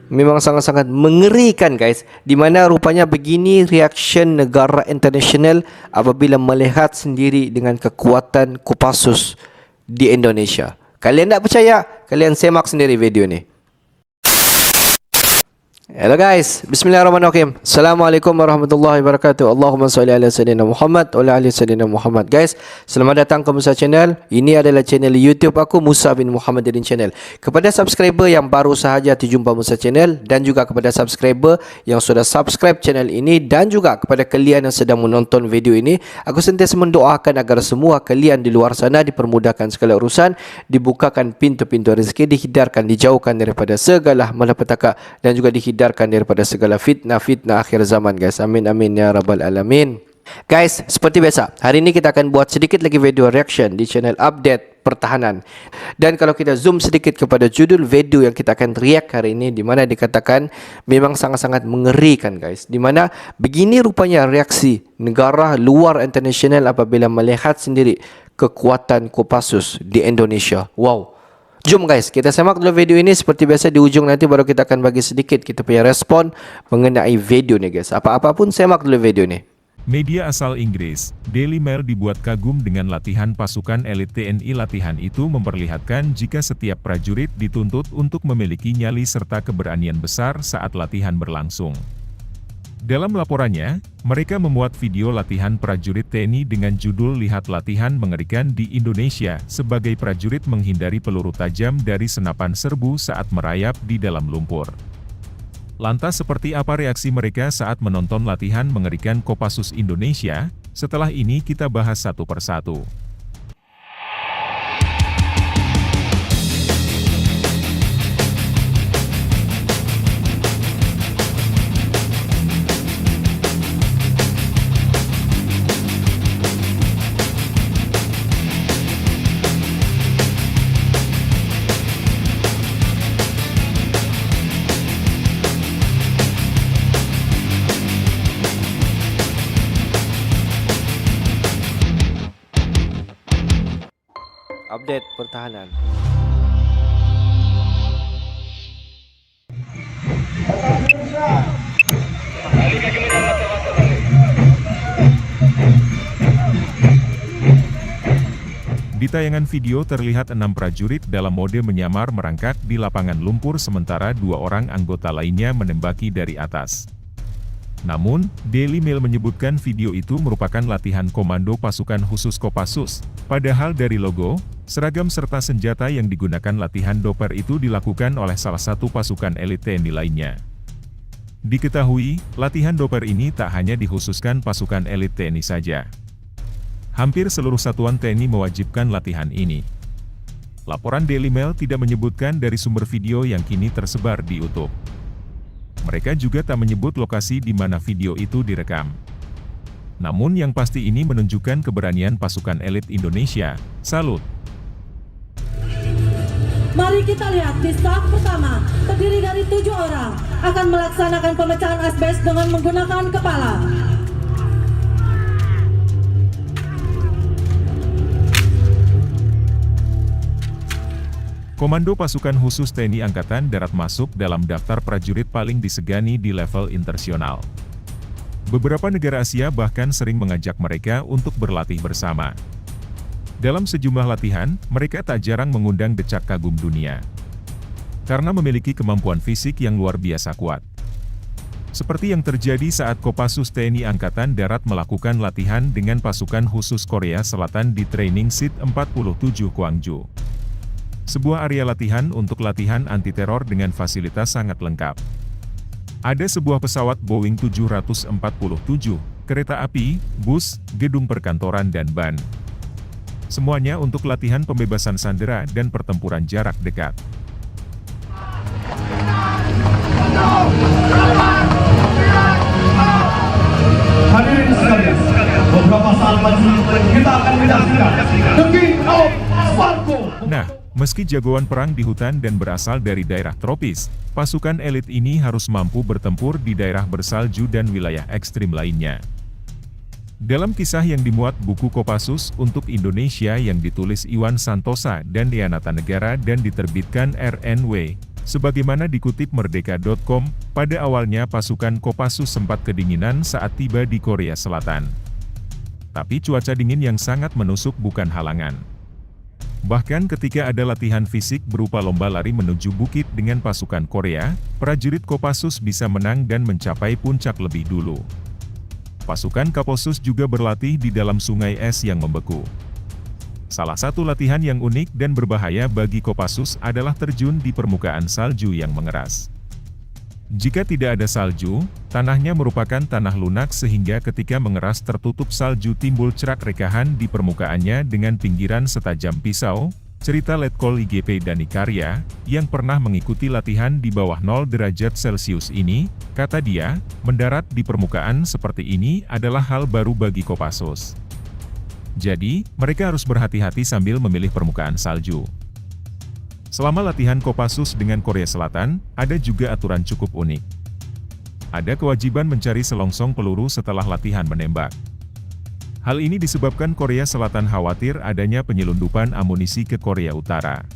Memang sangat-sangat mengerikan guys. Dimana rupanya begini reaction negara internasional apabila melihat sendiri dengan kekuatan Kopassus di Indonesia. Kalian tak percaya? Kalian semak sendiri video ni. Hello guys, bismillahirrahmanirrahim. Assalamualaikum warahmatullahi wabarakatuh. Allahumma salli ala sayyidina Muhammad wa ala ali sayyidina Muhammad. Guys, selamat datang ke Musa Channel. Ini adalah channel YouTube aku, Musa bin Muhammad Din Channel. Kepada subscriber yang baru sahaja terjumpa Musa Channel, dan juga kepada subscriber yang sudah subscribe channel ini, dan juga kepada kalian yang sedang menonton video ini, aku sentiasa mendoakan agar semua kalian di luar sana dipermudahkan segala urusan, dibukakan pintu-pintu rezeki, dihindarkan, dijauhkan daripada segala malapetaka, dan juga dihindarkan daripada segala fitnah-fitnah akhir zaman guys. Amin amin ya rabbal alamin. Guys, seperti biasa, hari ini kita akan buat sedikit lagi video reaction di channel update pertahanan. Dan kalau kita zoom sedikit kepada judul video yang kita akan react hari ini, di mana dikatakan memang sangat-sangat mengerikan guys. Di mana begini rupanya reaksi negara luar internasional apabila melihat sendiri kekuatan Kopassus di Indonesia. Wow. Jom guys, kita semak dulu video ini. Seperti biasa di ujung nanti baru kita akan bagi sedikit kita punya respon mengenai video ni guys. Apa-apa pun semak dulu video ni. Media asal Inggris, Daily Mail dibuat kagum dengan latihan pasukan elit TNI. Latihan itu memperlihatkan jika setiap prajurit dituntut untuk memiliki nyali serta keberanian besar saat latihan berlangsung. Dalam laporannya, mereka memuat video latihan prajurit TNI dengan judul "Lihat Latihan Mengerikan di Indonesia" sebagai prajurit menghindari peluru tajam dari senapan serbu saat merayap di dalam lumpur. Lantas seperti apa reaksi mereka saat menonton latihan mengerikan Kopassus Indonesia? Setelah ini kita bahas satu persatu. Update pertahanan. Di tayangan video terlihat 6 prajurit dalam mode menyamar merangkak di lapangan lumpur sementara 2 orang anggota lainnya menembaki dari atas. Namun, Daily Mail menyebutkan video itu merupakan latihan komando pasukan khusus Kopassus, padahal dari logo, seragam serta senjata yang digunakan latihan doper itu dilakukan oleh salah satu pasukan elit TNI lainnya. Diketahui, latihan doper ini tak hanya dikhususkan pasukan elit TNI saja. Hampir seluruh satuan TNI mewajibkan latihan ini. Laporan Daily Mail tidak menyebutkan dari sumber video yang kini tersebar di YouTube. Mereka juga tak menyebut lokasi di mana video itu direkam. Namun yang pasti ini menunjukkan keberanian pasukan elit Indonesia. Salut! Mari kita lihat di staf pertama, terdiri dari 7 orang, akan melaksanakan pemecahan asbes dengan menggunakan kepala. Komando Pasukan Khusus TNI Angkatan Darat masuk dalam daftar prajurit paling disegani di level internasional. Beberapa negara Asia bahkan sering mengajak mereka untuk berlatih bersama. Dalam sejumlah latihan, mereka tak jarang mengundang decak kagum dunia. Karena memiliki kemampuan fisik yang luar biasa kuat. Seperti yang terjadi saat Kopassus TNI Angkatan Darat melakukan latihan dengan pasukan khusus Korea Selatan di Training Site 47 Gwangju. Sebuah area latihan untuk latihan anti-teror dengan fasilitas sangat lengkap. Ada sebuah pesawat Boeing 747, kereta api, bus, gedung perkantoran dan ban. Semuanya untuk latihan pembebasan sandera dan pertempuran jarak dekat. Hadirin sekalian, beberapa saat lagi kita akan menyaksikan The King of Sparko. Nah, meski jagoan perang di hutan dan berasal dari daerah tropis, pasukan elit ini harus mampu bertempur di daerah bersalju dan wilayah ekstrim lainnya. Dalam kisah yang dimuat buku Kopassus untuk Indonesia yang ditulis Iwan Santosa dan Dianata Negara dan diterbitkan RNW, Sebagaimana dikutip Merdeka.com, pada awalnya pasukan Kopassus sempat kedinginan saat tiba di Korea Selatan. Tapi cuaca dingin yang sangat menusuk bukan halangan. Bahkan ketika ada latihan fisik berupa lomba lari menuju bukit dengan pasukan Korea, prajurit Kopassus bisa menang dan mencapai puncak lebih dulu. Pasukan Kopassus juga berlatih di dalam sungai es yang membeku. Salah satu latihan yang unik dan berbahaya bagi Kopassus adalah terjun di permukaan salju yang mengeras. Jika tidak ada salju, tanahnya merupakan tanah lunak sehingga ketika mengeras tertutup salju timbul cerak rekahan di permukaannya dengan pinggiran setajam pisau. Cerita Letkol IGP Dani Karya, yang pernah mengikuti latihan di bawah 0 derajat Celcius ini, kata dia, mendarat di permukaan seperti ini adalah hal baru bagi Kopassus. Jadi, mereka harus berhati-hati sambil memilih permukaan salju. Selama latihan Kopassus dengan Korea Selatan, ada juga aturan cukup unik. Ada kewajiban mencari selongsong peluru setelah latihan menembak. Hal ini disebabkan Korea Selatan khawatir adanya penyelundupan amunisi ke Korea Utara.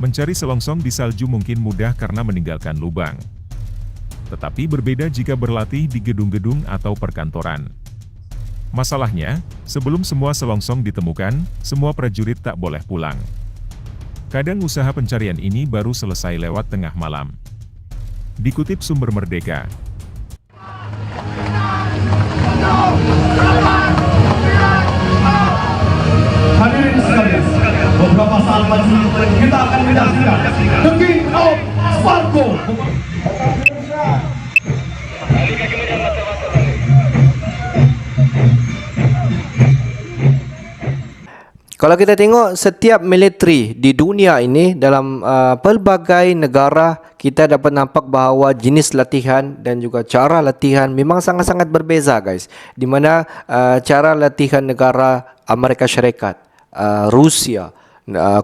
Mencari selongsong di salju mungkin mudah karena meninggalkan lubang. Tetapi berbeda jika berlatih di gedung-gedung atau perkantoran. Masalahnya, sebelum semua selongsong ditemukan, semua prajurit tak boleh pulang. Kadang usaha pencarian ini baru selesai lewat tengah malam. Dikutip sumber Merdeka. Hadirin sekalian, beberapa saat lagi kita akan menyaksikan The King of Sparko. Kalau kita tengok setiap militeri di dunia ini dalam pelbagai negara, kita dapat nampak bahawa jenis latihan dan juga cara latihan memang sangat-sangat berbeza, guys. Di mana cara latihan negara Amerika Syarikat, Rusia,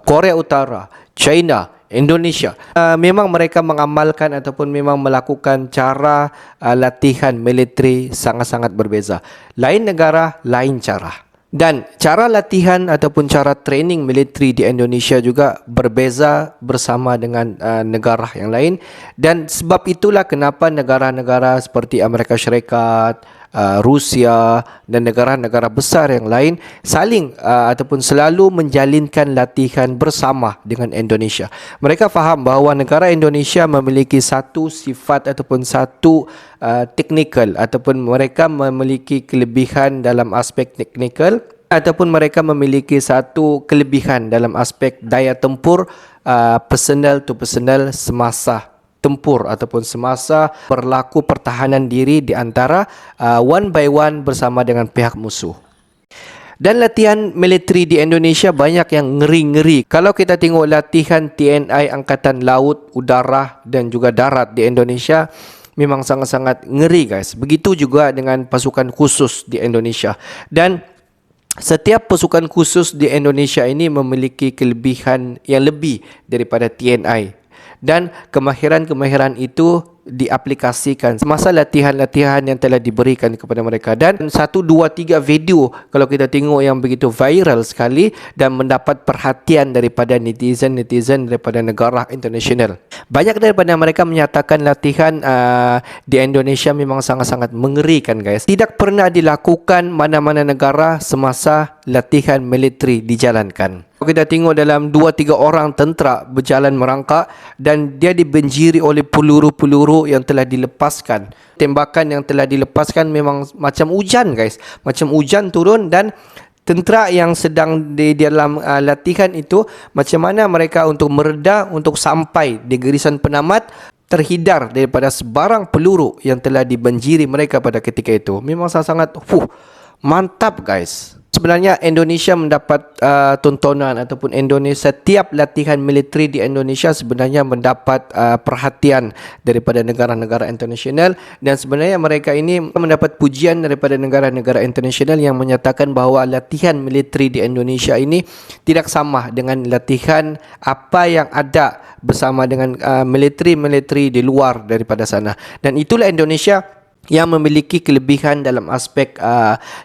Korea Utara, China, Indonesia, memang mereka mengamalkan ataupun memang melakukan cara latihan militeri sangat-sangat berbeza. Lain negara, lain cara. Dan cara latihan ataupun cara training militeri di Indonesia juga berbeza bersama dengan negara yang lain. Dan sebab itulah kenapa negara-negara seperti Amerika Syarikat, Rusia dan negara-negara besar yang lain saling ataupun selalu menjalinkan latihan bersama dengan Indonesia. Mereka faham bahawa negara Indonesia memiliki satu sifat ataupun satu technical ataupun mereka memiliki kelebihan dalam aspek technical ataupun mereka memiliki satu kelebihan dalam aspek daya tempur personal to personal semasa tempur ataupun semasa berlaku pertahanan diri di antara one by one bersama dengan pihak musuh. Dan latihan militeri di Indonesia banyak yang ngeri-ngeri. Kalau kita tengok latihan TNI Angkatan Laut, Udara dan juga Darat di Indonesia, memang sangat-sangat ngeri, guys. Begitu juga dengan pasukan khusus di Indonesia. Dan setiap pasukan khusus di Indonesia ini memiliki kelebihan yang lebih daripada TNI. Dan kemahiran-kemahiran itu diaplikasikan semasa latihan-latihan yang telah diberikan kepada mereka. Dan 1, 2, 3 video kalau kita tengok yang begitu viral sekali dan mendapat perhatian daripada netizen-netizen daripada negara internasional. Banyak daripada mereka menyatakan latihan di Indonesia memang sangat-sangat mengerikan, guys. Tidak pernah dilakukan mana-mana negara semasa latihan militeri dijalankan. Kita tengok dalam 2-3 orang tentera berjalan merangkak dan dia dibanjiri oleh peluru-peluru yang telah dilepaskan. Tembakan yang telah dilepaskan memang macam hujan, guys. Macam hujan turun dan tentera yang sedang di dalam latihan itu macam mana mereka untuk mereda untuk sampai di garisan penamat terhindar daripada sebarang peluru yang telah dibanjiri mereka pada ketika itu. Memang sangat mantap, guys. Sebenarnya Indonesia mendapat tontonan ataupun Indonesia setiap latihan militeri di Indonesia sebenarnya mendapat perhatian daripada negara-negara internasional dan sebenarnya mereka ini mendapat pujian daripada negara-negara internasional yang menyatakan bahawa latihan militeri di Indonesia ini tidak sama dengan latihan apa yang ada bersama dengan militeri-militeri di luar daripada sana. Dan itulah Indonesia yang memiliki kelebihan dalam aspek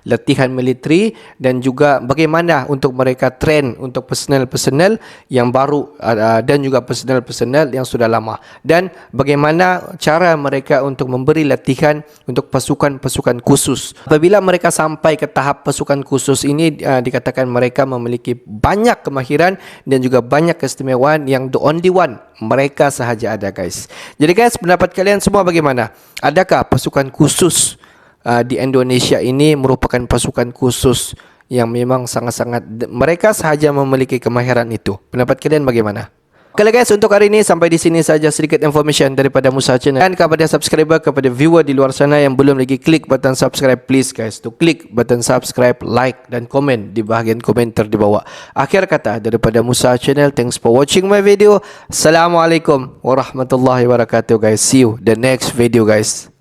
latihan militeri dan juga bagaimana untuk mereka train untuk personel-personel yang baru dan juga personel-personel yang sudah lama, dan bagaimana cara mereka untuk memberi latihan untuk pasukan-pasukan khusus. Apabila mereka sampai ke tahap pasukan khusus ini, dikatakan mereka memiliki banyak kemahiran dan juga banyak keistimewaan yang the only one mereka sahaja ada, guys. Jadi guys, pendapat kalian semua bagaimana? Adakah pasukan khusus di Indonesia ini merupakan pasukan khusus yang memang sangat-sangat mereka sahaja memiliki kemahiran itu? Pendapat kalian bagaimana? Oke guys, untuk hari ini sampai di sini saja sedikit information daripada Musa Channel. Dan kepada subscriber, kepada viewer di luar sana yang belum lagi klik button subscribe, please guys to klik button subscribe, like dan komen di bahagian komentar di bawah. Akhir kata daripada Musa Channel, thanks for watching my video. Assalamualaikum warahmatullahi wabarakatuh guys. See you the next video guys.